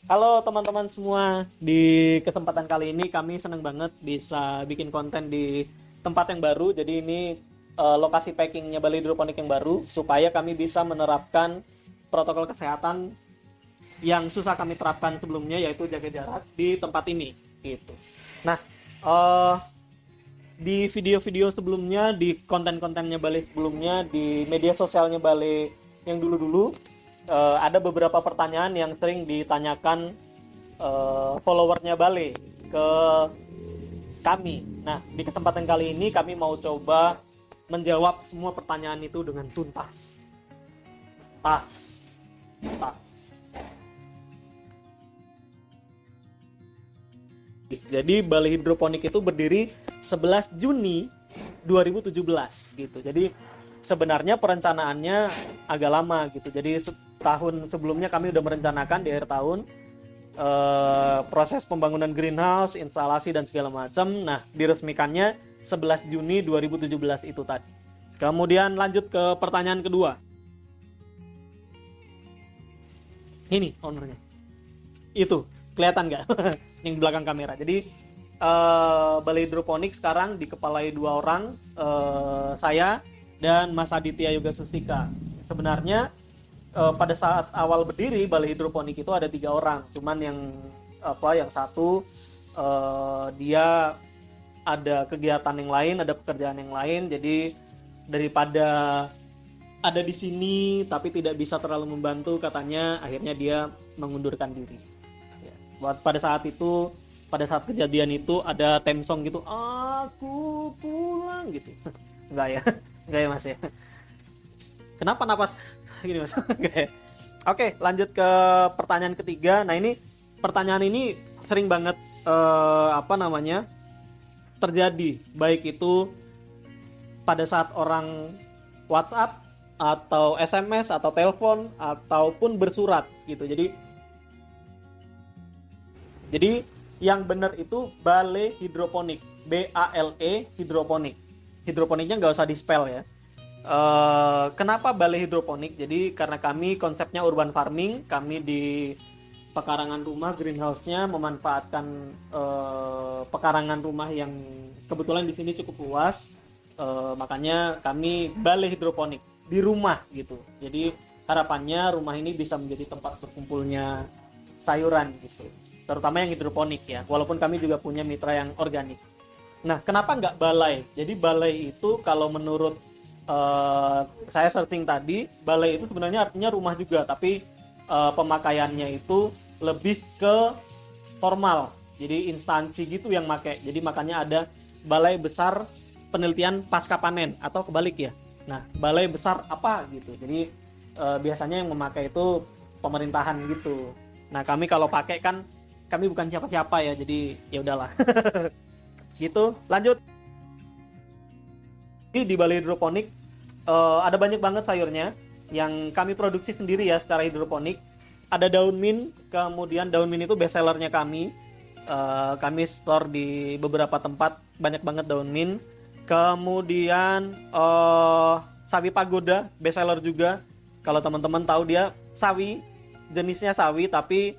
Halo teman-teman semua, di kesempatan kali ini kami senang banget bisa bikin konten di tempat yang baru. Jadi ini lokasi packingnya Bali Hidroponik yang baru, supaya kami bisa menerapkan protokol kesehatan yang susah kami terapkan sebelumnya, yaitu jaga jarak di tempat ini. Gitu. Nah, eh, di video-video sebelumnya, di konten-kontennya Bali sebelumnya, di media sosialnya Bali yang dulu-dulu, ada beberapa pertanyaan yang sering ditanyakan followernya Bali ke kami. Nah, di kesempatan kali ini kami mau coba menjawab semua pertanyaan itu dengan tuntas. Tas, tas. Jadi Bali Hidroponik itu berdiri 11 Juni 2017 gitu. Jadi sebenarnya perencanaannya agak lama gitu. Jadi tahun sebelumnya kami udah merencanakan di akhir tahun proses pembangunan greenhouse, instalasi dan segala macam. Nah, diresmikannya 11 Juni 2017 itu tadi. Kemudian lanjut ke pertanyaan kedua. Ini ownernya. Itu kelihatan nggak? Yang belakang kamera. Jadi Balai Hidroponik sekarang dikepalai dua orang, saya dan Mas Aditya Yoga Sustika. Sebenarnya pada saat awal berdiri Balai Hidroponik itu ada 3 orang, cuman yang satu dia ada kegiatan yang lain, ada pekerjaan yang lain, jadi daripada ada di sini tapi tidak bisa terlalu membantu, katanya akhirnya dia mengundurkan diri. Pada saat itu, pada saat kejadian itu ada theme song gitu, aku pulang gitu. Enggak ya, enggak ya Mas ya. Kenapa napas gini Mas? Enggak ya. Oke, lanjut ke pertanyaan ketiga. Nah, ini pertanyaan ini sering banget terjadi, baik itu pada saat orang WhatsApp atau SMS atau telepon ataupun bersurat gitu. Jadi yang benar itu Bale Hidroponik, BALE Hidroponik. Hidroponiknya nggak usah di spell ya. Kenapa Bale Hidroponik? Jadi karena kami konsepnya urban farming, kami di pekarangan rumah, greenhouse-nya memanfaatkan pekarangan rumah yang kebetulan di sini cukup luas. Makanya kami Bale Hidroponik di rumah gitu. Jadi harapannya rumah ini bisa menjadi tempat berkumpulnya sayuran gitu, terutama yang hidroponik ya, walaupun kami juga punya mitra yang organik. Nah, kenapa nggak balai? Jadi balai itu kalau menurut saya searching tadi, balai itu sebenarnya artinya rumah juga, tapi pemakaiannya itu lebih ke formal, jadi instansi gitu yang pakai. Jadi makanya ada balai besar penelitian pasca panen, atau kebalik ya. Nah, balai besar apa gitu, jadi biasanya yang memakai itu pemerintahan gitu. Nah, kami kalau pakai kan kami bukan siapa-siapa ya, jadi ya udahlah. Gitu. Lanjut. Di Bali Hidroponik ada banyak banget sayurnya yang kami produksi sendiri ya secara hidroponik. Ada daun mint, kemudian daun mint itu best sellernya kami. Kami store di beberapa tempat, banyak banget daun mint. Kemudian sawi pagoda, best seller juga. Kalau teman-teman tahu, dia sawi, jenisnya sawi tapi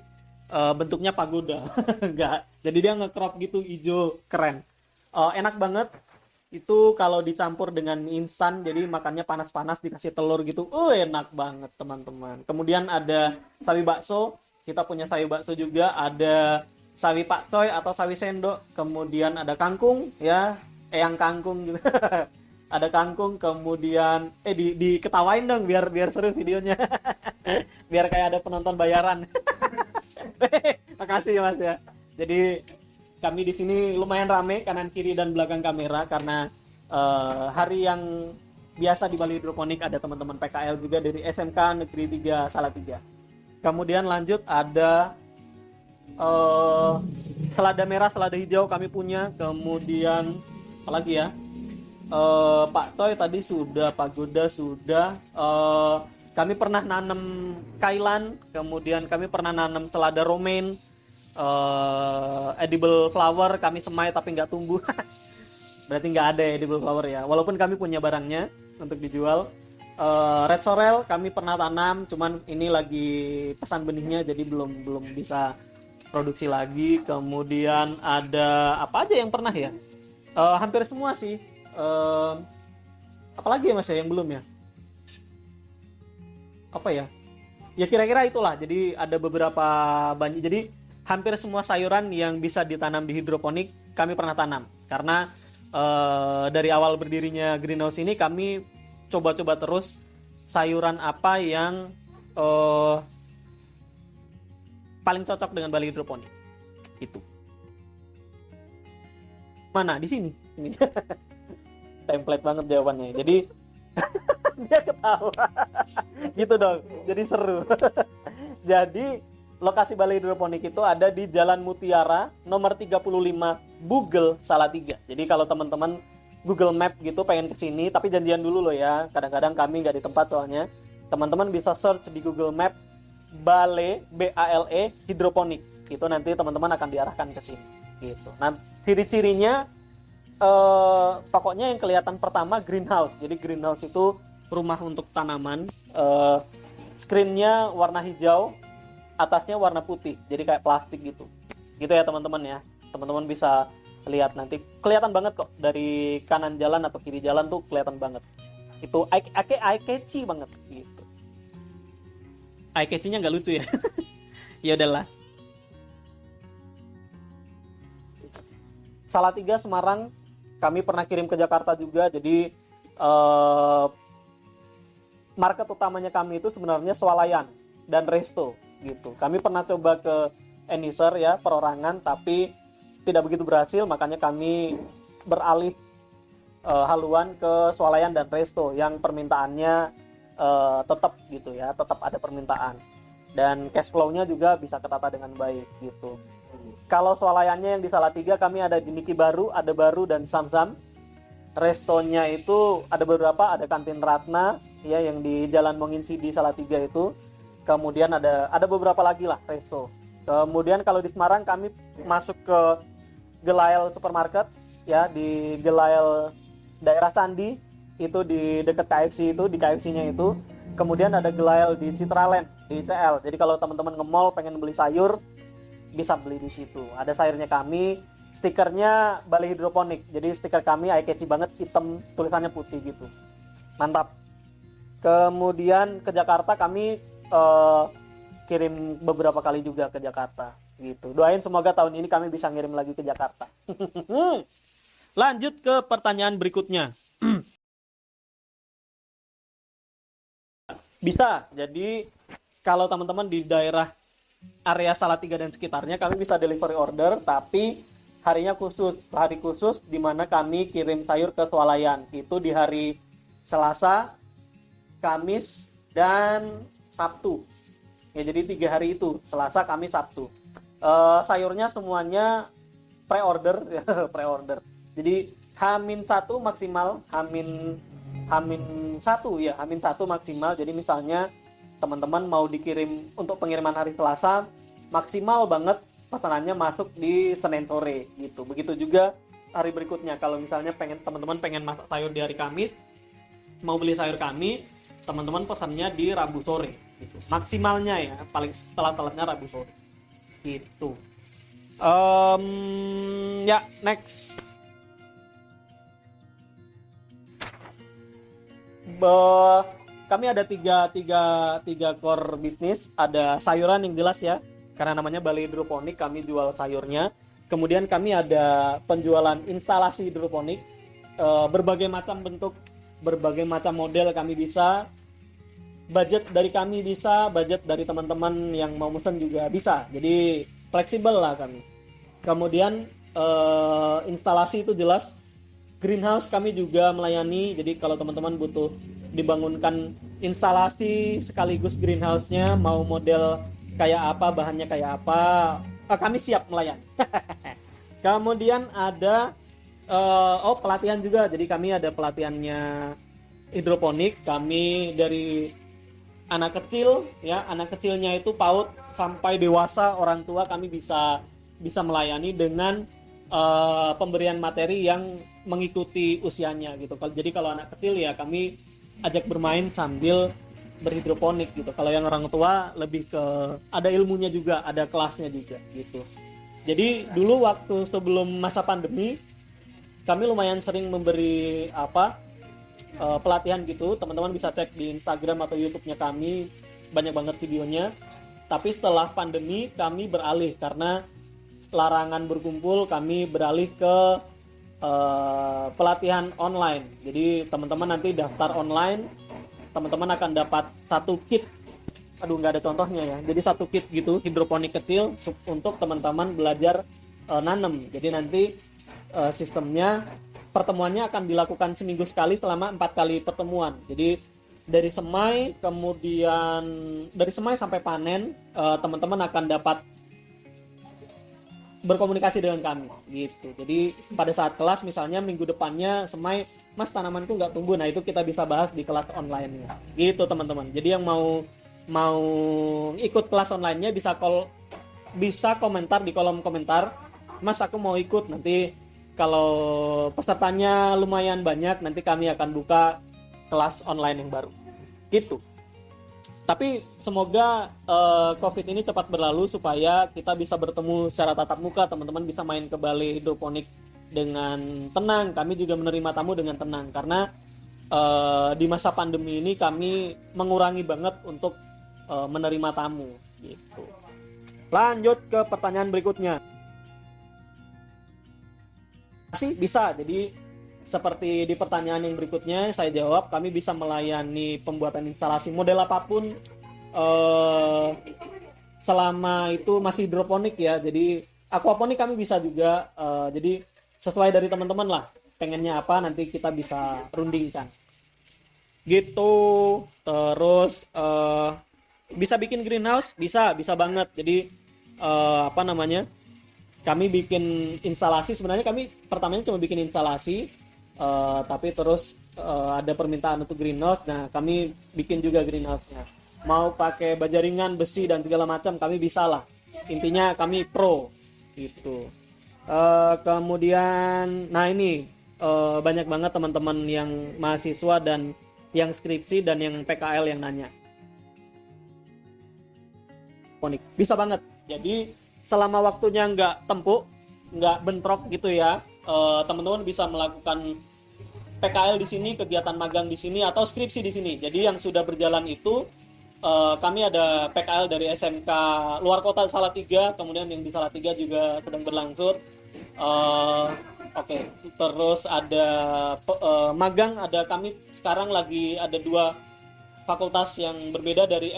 bentuknya pagoda. Enggak, jadi dia nge-crop gitu, hijau, keren. Enak banget itu kalau dicampur dengan mie instan, jadi makannya panas-panas dikasih telur gitu, enak banget teman-teman. Kemudian ada sawi bakso, kita punya sawi bakso juga. Ada sawi pakcoy atau sawi sendok, kemudian ada kangkung ya, eyang kangkung gitu. Ada kangkung, kemudian diketawain dong biar seru videonya. Biar kayak ada penonton bayaran. Makasih Mas ya. Jadi kami di sini lumayan rame, kanan kiri dan belakang kamera, karena hari yang biasa di Bali Hidroponik ada teman-teman PKL juga dari SMK Negeri 3 Salatiga. Kemudian lanjut ada selada merah, selada hijau kami punya. Kemudian apalagi ya? Pak Coy tadi sudah, pagoda sudah. Kami pernah nanam kailan, kemudian kami pernah nanam selada romaine, edible flower kami semai tapi nggak tumbuh. Berarti nggak ada edible flower ya, walaupun kami punya barangnya untuk dijual. Red sorrel kami pernah tanam, cuman ini lagi pesan benihnya jadi belum belum bisa produksi lagi. Kemudian ada apa aja yang pernah ya? Hampir semua sih. Apalagi ya Mas ya yang belum ya? Apa ya? Ya kira-kira itulah. Jadi ada beberapa banyak. Jadi hampir semua sayuran yang bisa ditanam di hidroponik kami pernah tanam. Karena dari awal berdirinya greenhouse ini kami coba-coba terus sayuran apa yang paling cocok dengan balai hidroponik. Itu. Mana? Di sini. Ini. Template banget jawabannya. Jadi dia ketawa. Gitu dong. Jadi seru. Jadi lokasi balai hidroponik itu ada di Jalan Mutiara nomor 35 Bugel Salatiga. Jadi kalau teman-teman Google Map gitu pengen kesini, tapi janjian dulu loh ya. Kadang-kadang kami nggak di tempat soalnya. Teman-teman bisa search di Google Map Balai BALE hidroponik. Itu nanti teman-teman akan diarahkan ke sini. Gitu. Nah, ciri-cirinya pokoknya yang kelihatan pertama greenhouse. Jadi greenhouse itu rumah untuk tanaman. Screen-nya warna hijau, atasnya warna putih. Jadi kayak plastik gitu. Gitu ya teman-teman ya. Teman-teman bisa lihat nanti, kelihatan banget kok dari kanan jalan atau kiri jalan tuh kelihatan banget. Itu eye catchy banget gitu. Eye catchy-nya nggak lucu ya. Ya udahlah. Salatiga Semarang kami pernah kirim ke Jakarta juga. Jadi market utamanya kami itu sebenarnya swalayan dan resto gitu. Kami pernah coba ke Eniser ya, perorangan, tapi tidak begitu berhasil, makanya kami beralih haluan ke swalayan dan resto yang permintaannya tetap gitu ya, tetap ada permintaan dan cash flow-nya juga bisa ketata dengan baik gitu. Kalau swalayannya yang di Salatiga kami ada di Niki Baru, ada Baru dan Samsam. Restonya itu ada beberapa, ada Kantin Ratna ya yang di Jalan Monginsi di Salatiga itu. Kemudian ada beberapa lagi lah resto. Kemudian kalau di Semarang kami masuk ke Gelail Supermarket ya, di Gelail daerah Candi itu di dekat KFC itu, di KFC-nya itu. Kemudian ada Gelail di Citraland di CL. Jadi kalau teman-teman nge-mall pengen beli sayur bisa beli di situ. Ada sayurnya kami, stikernya balai hidroponik. Jadi stiker kami eye catchy banget, hitam, tulisannya putih gitu. Mantap. Kemudian ke Jakarta kami kirim beberapa kali juga ke Jakarta gitu. Doain semoga tahun ini kami bisa ngirim lagi ke Jakarta. Lanjut ke pertanyaan berikutnya. Bisa. Jadi kalau teman-teman di daerah area Salatiga dan sekitarnya kami bisa delivery order, tapi harinya khusus, hari khusus di mana kami kirim sayur ke swalayan. Itu di hari Selasa, Kamis, dan Sabtu. Ya, jadi 3 hari itu, Selasa, Kamis, Sabtu. Sayurnya semuanya pre-order ya, pre-order. Jadi H-1 maksimal, H-1 ya, H-1 maksimal. Jadi misalnya teman-teman mau dikirim untuk pengiriman hari Selasa, maksimal banget pesanannya masuk di Senin sore gitu. Begitu juga hari berikutnya. Kalau misalnya teman-teman pengen masak sayur di hari Kamis, mau beli sayur kami, teman-teman pesannya di Rabu sore gitu. Maksimalnya ya, paling telat-telatnya Rabu sore gitu. Ya, next. Kami ada tiga core bisnis. Ada sayuran yang jelas ya, karena namanya balai hidroponik, kami jual sayurnya. Kemudian kami ada penjualan instalasi hidroponik, berbagai macam bentuk, berbagai macam model kami bisa. Budget dari kami bisa, budget dari teman-teman yang mau pesan juga bisa. Jadi fleksibel lah kami. Kemudian instalasi itu jelas. Greenhouse kami juga melayani. Jadi kalau teman-teman butuh dibangunkan instalasi sekaligus greenhouse-nya, mau model kayak apa, bahannya kayak apa, kami siap melayani. Kemudian ada pelatihan juga. Jadi kami ada pelatihannya hidroponik. Kami dari anak kecil ya, anak kecilnya itu PAUD sampai dewasa, orang tua kami bisa melayani dengan pemberian materi yang mengikuti usianya gitu. Jadi kalau anak kecil ya kami ajak bermain sambil berhidroponik gitu. Kalau yang orang tua lebih ke ada ilmunya juga, ada kelasnya juga gitu. Jadi dulu waktu sebelum masa pandemi kami lumayan sering memberi pelatihan gitu. Teman-teman bisa cek di Instagram atau YouTube-nya kami, banyak banget videonya. Tapi setelah pandemi kami beralih karena larangan berkumpul, kami beralih ke pelatihan online. Jadi teman-teman nanti daftar online, teman-teman akan dapat satu kit. Aduh, nggak ada contohnya ya. Jadi satu kit gitu hidroponik kecil untuk teman-teman belajar nanam. Jadi nanti sistemnya pertemuannya akan dilakukan seminggu sekali selama 4 kali pertemuan. Jadi dari semai, kemudian dari semai sampai panen, teman-teman akan dapat berkomunikasi dengan kami gitu. Jadi pada saat kelas misalnya minggu depannya semai, Mas tanamanku nggak tumbuh, nah itu kita bisa bahas di kelas online-nya gitu teman-teman. Jadi yang mau ikut kelas online-nya bisa komentar di kolom komentar, Mas aku mau ikut. Nanti kalau pesertanya lumayan banyak, nanti kami akan buka kelas online yang baru gitu. Tapi semoga COVID ini cepat berlalu supaya kita bisa bertemu secara tatap muka, teman-teman bisa main ke balai hidroponik dengan tenang. Kami juga menerima tamu dengan tenang karena di masa pandemi ini kami mengurangi banget untuk menerima tamu gitu. Lanjut ke pertanyaan berikutnya. Bisa, jadi seperti di pertanyaan yang berikutnya saya jawab, kami bisa melayani pembuatan instalasi model apapun selama itu masih hidroponik ya. Jadi aquaponik kami bisa juga, jadi sesuai dari teman-teman lah pengennya apa, nanti kita bisa rundingkan gitu. Terus bisa bikin greenhouse, bisa banget. Jadi kami bikin instalasi, sebenarnya kami pertamanya cuma bikin instalasi, tapi terus ada permintaan untuk greenhouse. Nah kami bikin juga greenhouse-nya, mau pakai bajaringan, besi dan segala macam kami bisa lah. Intinya kami pro gitu. Kemudian nah ini banyak banget teman-teman yang mahasiswa dan yang skripsi dan yang PKL yang nanya. Bisa banget. Jadi selama waktunya nggak tempuk, nggak bentrok gitu ya, teman-teman bisa melakukan PKL di sini, kegiatan magang di sini, atau skripsi di sini. Jadi yang sudah berjalan itu kami ada PKL dari SMK luar kota Salatiga, kemudian yang di Salatiga juga sedang berlangsung. Terus ada magang, ada kami sekarang lagi ada 2 fakultas yang berbeda dari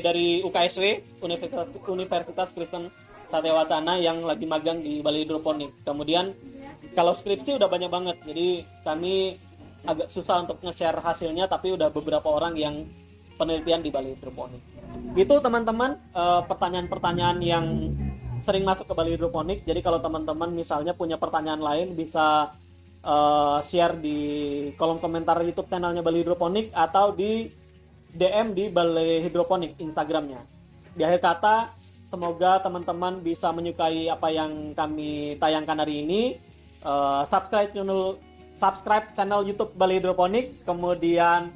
dari UKSW, Universitas Kristen Satya Wacana, yang lagi magang di balai hidroponik. Kemudian kalau skripsi udah banyak banget, jadi kami agak susah untuk nge-share hasilnya, tapi udah beberapa orang yang penelitian di balai hidroponik. Itu teman-teman pertanyaan-pertanyaan yang sering masuk ke balai hidroponik. Jadi kalau teman-teman misalnya punya pertanyaan lain, bisa share di kolom komentar YouTube channelnya Balai Hidroponik atau di DM di Balai Hidroponik Instagramnya. Di akhir kata, semoga teman-teman bisa menyukai apa yang kami tayangkan hari ini. Subscribe channel YouTube Balai Hidroponik, kemudian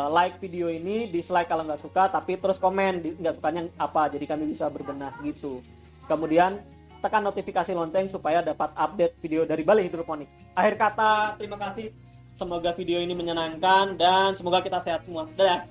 like video ini, dislike kalau nggak suka, tapi terus komen nggak sukanya apa, jadi kami bisa berbenah gitu. Kemudian tekan notifikasi lonceng supaya dapat update video dari Balai Hidroponik. Akhir kata, terima kasih. Semoga video ini menyenangkan dan semoga kita sehat semua. Dadah.